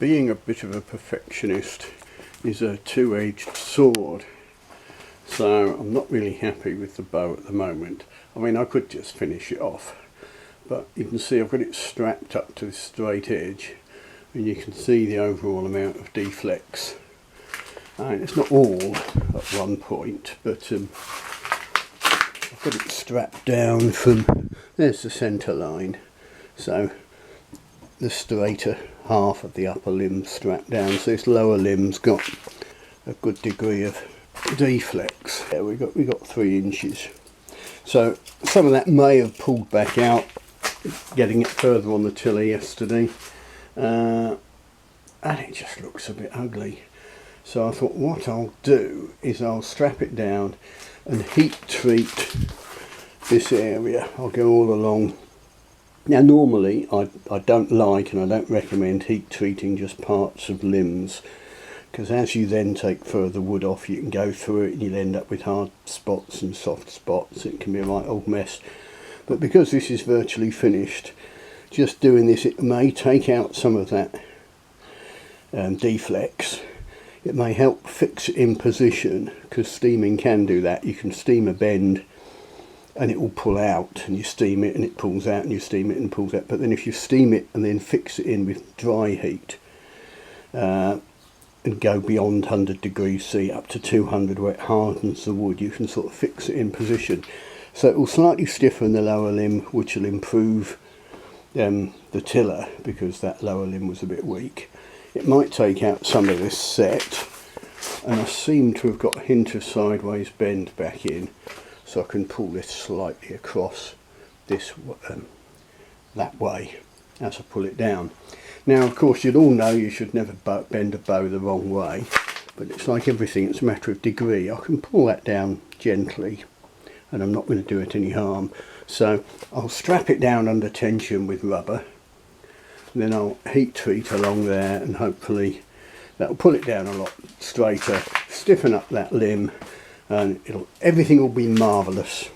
being a bit of a perfectionist is a two-edged sword, so I'm not really happy with the bow at the moment. I mean, I could just finish it off, but you can see I've got it strapped up to this straight edge, and you can see the overall amount of deflex. And it's not all at one point, but I've got it strapped down from, there's the centre line, so the straighter half of the upper limb strapped down, so this lower limb's got a good degree of deflex. Yeah, we got 3 inches. So some of that may have pulled back out getting it further on the tiller yesterday, and it just looks a bit ugly. So I thought what I'll do is I'll strap it down and heat treat this area. I'll go all along. Now normally I don't like and I don't recommend heat treating just parts of limbs, because as you then take further wood off you can go through it and you'll end up with hard spots and soft spots. It can be a right old mess. But because this is virtually finished, just doing this, it may take out some of that deflex. It may help fix it in position, because steaming can do that. You can steam a bend and it will pull out, and you steam it and it pulls out, and you steam it and pulls out. But then if you steam it and then fix it in with dry heat and go beyond 100 degrees C up to 200 where it hardens the wood, you can sort of fix it in position. So it will slightly stiffen the lower limb, which will improve the tiller, because that lower limb was a bit weak. It might take out some of this set, and I seem to have got a hint of sideways bend back in, so I can pull this slightly across this that way as I pull it down. Now of course you'd all know you should never bend a bow the wrong way, but it's like everything, it's a matter of degree. I can pull that down gently and I'm not going to do it any harm. So I'll strap it down under tension with rubber, and then I'll heat treat along there, and hopefully that'll pull it down a lot straighter, stiffen up that limb, and everything will be marvellous.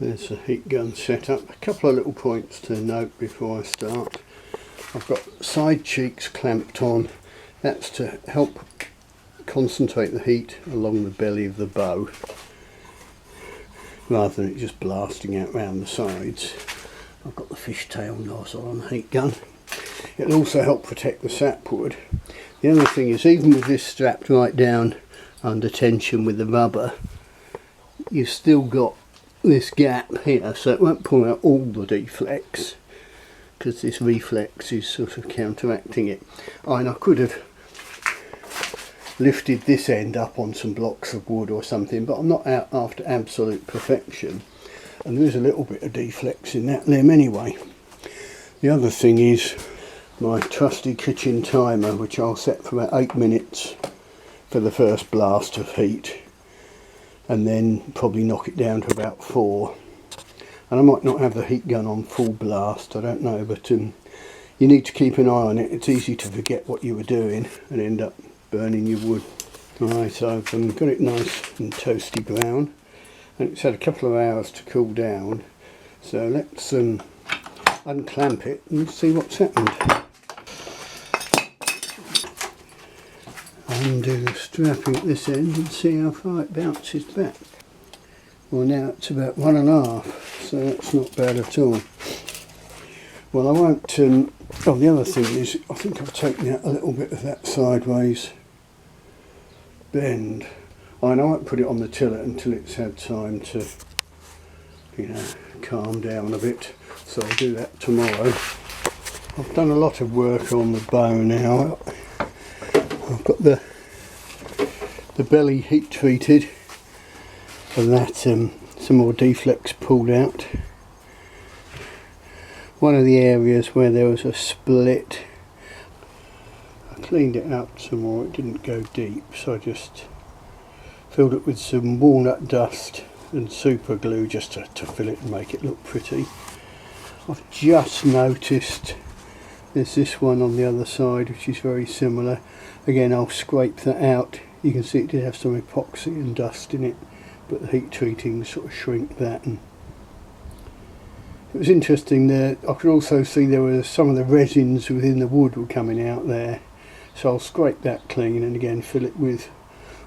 There's the heat gun set up. A couple of little points to note before I start. I've got side cheeks clamped on. That's to help concentrate the heat along the belly of the bow, rather than it just blasting out round the sides. I've got the fishtail nozzle on the heat gun. It'll also help protect the sapwood. The other thing is, even with this strapped right down under tension with the rubber, you've still got this gap here, so it won't pull out all the deflex, because this reflex is sort of counteracting it. And I could have lifted this end up on some blocks of wood or something, but I'm not out after absolute perfection, and there is a little bit of deflex in that limb anyway. The other thing is my trusty kitchen timer, which I'll set for about 8 minutes for the first blast of heat, and then probably knock it down to about 4. And I might not have the heat gun on full blast, I don't know, but you need to keep an eye on it. It's easy to forget what you were doing and end up burning your wood. Right, I've got it nice and toasty brown, and it's had a couple of hours to cool down, so let's unclamp it and see what's happened. Undo the strapping at this end and see how far it bounces back. Well, now it's about 1.5, so that's not bad at all. Well, I won't, oh, the other thing is, I think I've taken out a little bit of that sideways bend. And I won't put it on the tiller until it's had time to, you know, calm down a bit, so I'll do that tomorrow. I've done a lot of work on the bow now. I've got the belly heat treated, and that some more deflex pulled out. One of the areas where there was a split, I cleaned it out some more. It didn't go deep, so I just filled it with some walnut dust and super glue just to fill it and make it look pretty. I've just noticed there's this one on the other side which is very similar. Again, I'll scrape that out. You can see it did have some epoxy and dust in it, but the heat treating sort of shrink that and it was interesting there. I could also see there were some of the resins within the wood were coming out there, so I'll scrape that clean and again fill it with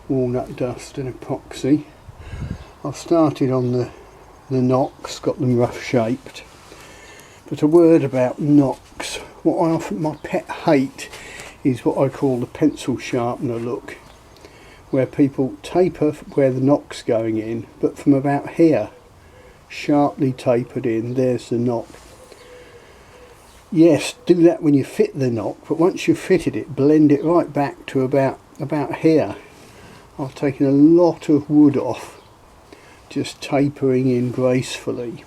walnut dust and epoxy. I've started on the knocks, got them rough shaped. But a word about knocks. My pet hate is what I call the pencil sharpener look, where people taper where the knock's going in, but from about here, sharply tapered in, there's the knock. Yes, do that when you fit the knock, but once you've fitted it, blend it right back to about here. I've taken a lot of wood off, just tapering in gracefully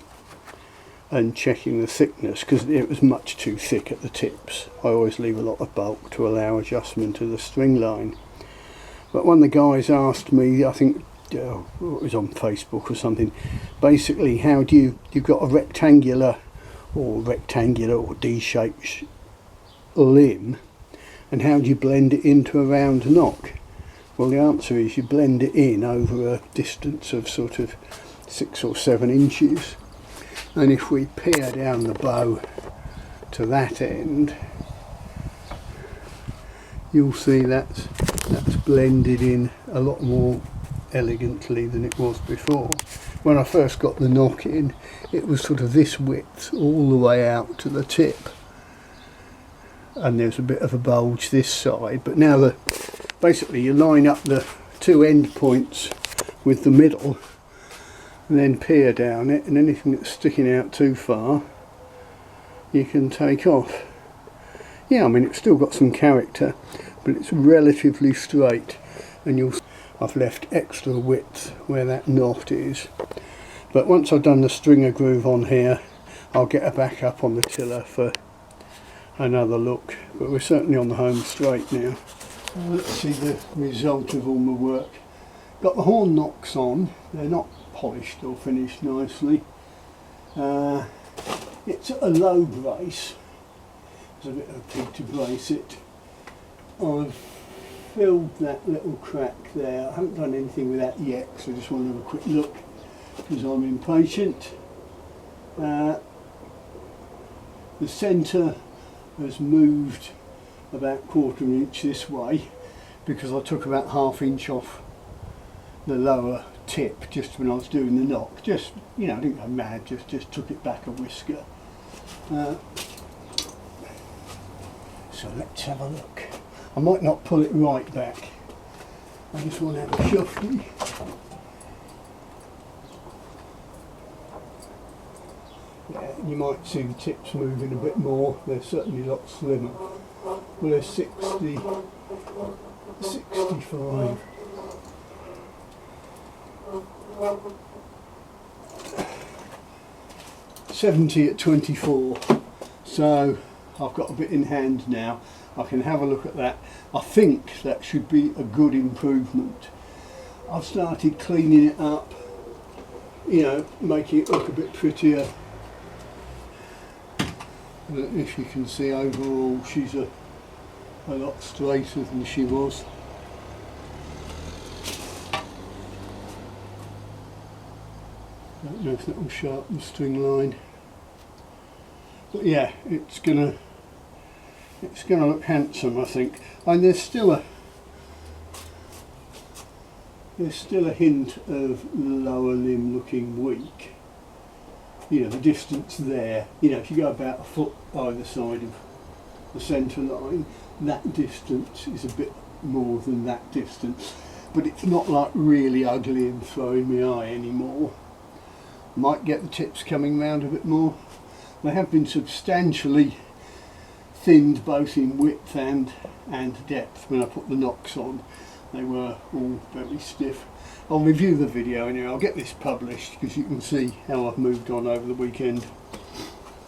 and checking the thickness, because it was much too thick at the tips. I always leave a lot of bulk to allow adjustment of the string line. But one of the guys asked me, I think it was on Facebook or something, basically how do you've got a rectangular or D-shaped limb, and how do you blend it into a round knock? Well, the answer is you blend it in over a distance of sort of 6 or 7 inches. And if we peer down the bow to that end, you'll see that's blended in a lot more elegantly than it was before. When I first got the knock in, it was sort of this width all the way out to the tip, and there's a bit of a bulge this side. But now basically you line up the 2 end points with the middle and then peer down it, and anything that's sticking out too far you can take off. Yeah, I mean, it's still got some character, but it's relatively straight, and I've left extra width where that knot is. But once I've done the stringer groove on here, I'll get her back up on the tiller for another look. But we're certainly on the home straight now. Let's see the result of all my work. Got the horn knocks on. They're not polished or finished nicely. It's a low brace. There's a bit of a pig to brace it. I've filled that little crack there. I haven't done anything with that yet, so I just want to have a quick look because I'm impatient. The centre has moved about 1/4 inch this way because I took about 1/2 inch off the lower tip just when I was doing the knock. Just, you know, I didn't go mad, just took it back a whisker. So let's have a look. I might not pull it right back. I just want to have a shuffle. Yeah, you might see the tips moving a bit more. They're certainly a lot slimmer. Well, they're 60, 65. $70 at 24. So I've got a bit in hand now. I can have a look at that. I think that should be a good improvement. I've started cleaning it up, you know, making it look a bit prettier. But if you can see, overall she's a lot straighter than she was. I don't know if that will sharpen the string line. But yeah, it's gonna look handsome, I think. And there's still a hint of the lower limb looking weak. You know, the distance there, you know, if you go about 1 foot either side of the centre line, that distance is a bit more than that distance. But it's not like really ugly and throwing me eye anymore. Might get the tips coming round a bit more. They have been substantially thinned both in width and depth. When I put the knocks on, they were all very stiff. I'll review the video anyway. I'll get this published because you can see how I've moved on over the weekend.